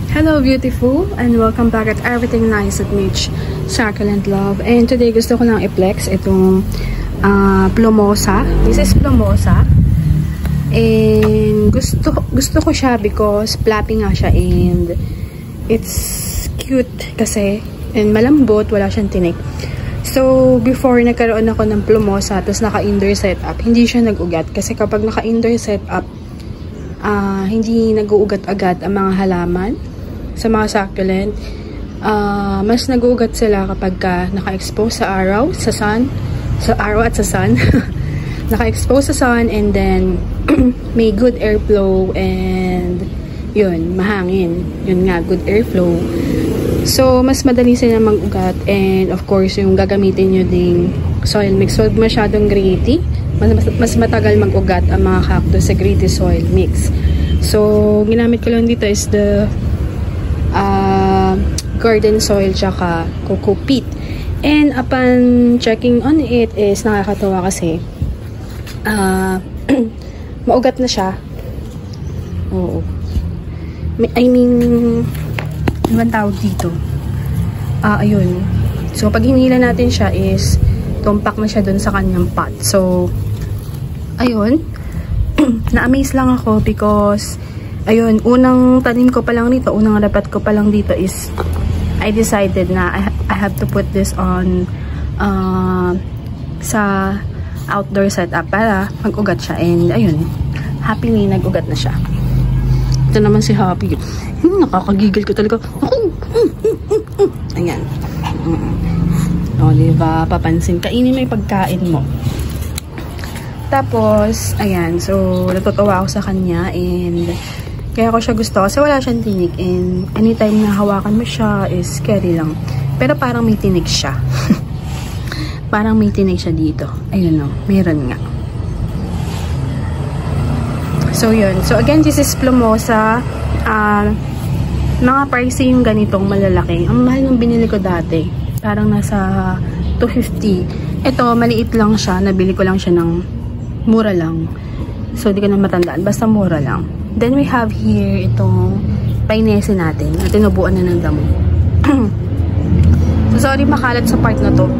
Hello beautiful and welcome back at Everything Nice at Mitch Succulent Love. And today gusto ko lang i-flex itong Plumosa. This is Plumosa. And gusto ko siya because flappy nga siya and it's cute kasi and malambot, wala siyang tinik. So before nagkaroon ako ng Plumosa tapos naka-indoor setup, hindi siya nag-ugat kasi kapag naka-indoor setup hindi nag-uugat agad ang mga halaman sa mga succulent. Mas nag-uugat sila kapag naka-expose sa araw, sa sun, naka-expose sa sun and then may good airflow and yun, mahangin. Yun nga, good airflow. So, mas madali sila mag-ugat and of course, yung gagamitin nyo ding soil mix. So, masyadong gritty. Mas matagal mag-ugat ang mga cactus sa gritty soil mix. So, ginamit ko lang dito is the garden soil tsaka coco peat. And upon checking on it is nakakatawa kasi maugat na siya. Oo. I mean, ano tawag dito? Ayun. So, pag hinila natin siya is tumpak na siya dun sa kanyang pot. So, ayun. Na-amaze lang ako because ayun, unang tanim ko pa lang dito, unang rapat ko pa lang dito is I decided na I have to put this on sa outdoor setup para mag-ugat siya. And ayun, happily nag-ugat na siya. Ito naman si Happy. Nakakagigil ko talaga. Ayan. O, diba? Papansin. Kainin mo yung pagkain mo. Tapos, ayan. So, natutuwa ako sa kanya and kaya ko siya gusto kasi wala siyang tinik and anytime na hawakan mo siya is scary lang. Pero parang may tinik siya. Parang may tinik siya dito. Ayun o, meron nga. So, yun. So, again, this is Plumosa. Mga pricey yung ganitong malalaki. Ang mahal nung binili ko dati. Parang nasa 250. Ito, maliit lang siya. Nabili ko lang siya ng mura lang. So, di ko na matandaan. Basta mura lang. Then, we have here itong painese natin. Na tinubuan na ng damo. So, sorry makalat sa part na to.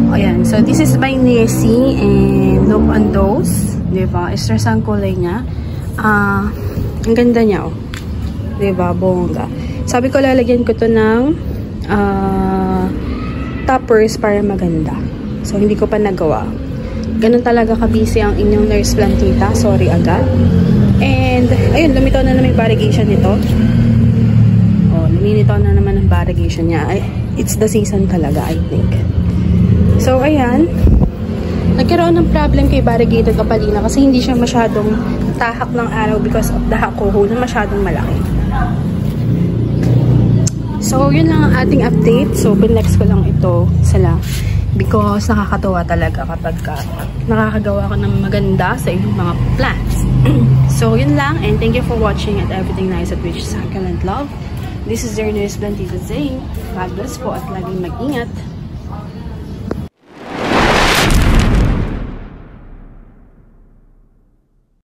Ayan. So, this is painese and look on those. Diba? Extra ang kulay niya. Ang ganda niya, oh. Diba? Bongga. Sabi ko, lalagyan ko to ng toppers para maganda. So, hindi ko pa nagawa. Ganun talaga kabisi ang inyong nurse plantita. Sorry agad. And, ayun, lumitaw na naman yung variegation nito. Oh, lumitaw na naman ang variegation niya. It's the season talaga, I think. So, ayan. Nagkaroon ng problem kay variegated Opalina kasi hindi siya masyadong tahak ng araw because of the hakuho na masyadong malaki. So, yun lang ang ating update. So, pinex ko lang ito sila. Because nakakatawa talaga kapag nakakagawa ko ng maganda sa inyong mga plants. So, yun lang. And thank you for watching at Everything Nice at Mitch Succulent Love. This is your nurse plantita saying, God bless po at laging mag-ingat.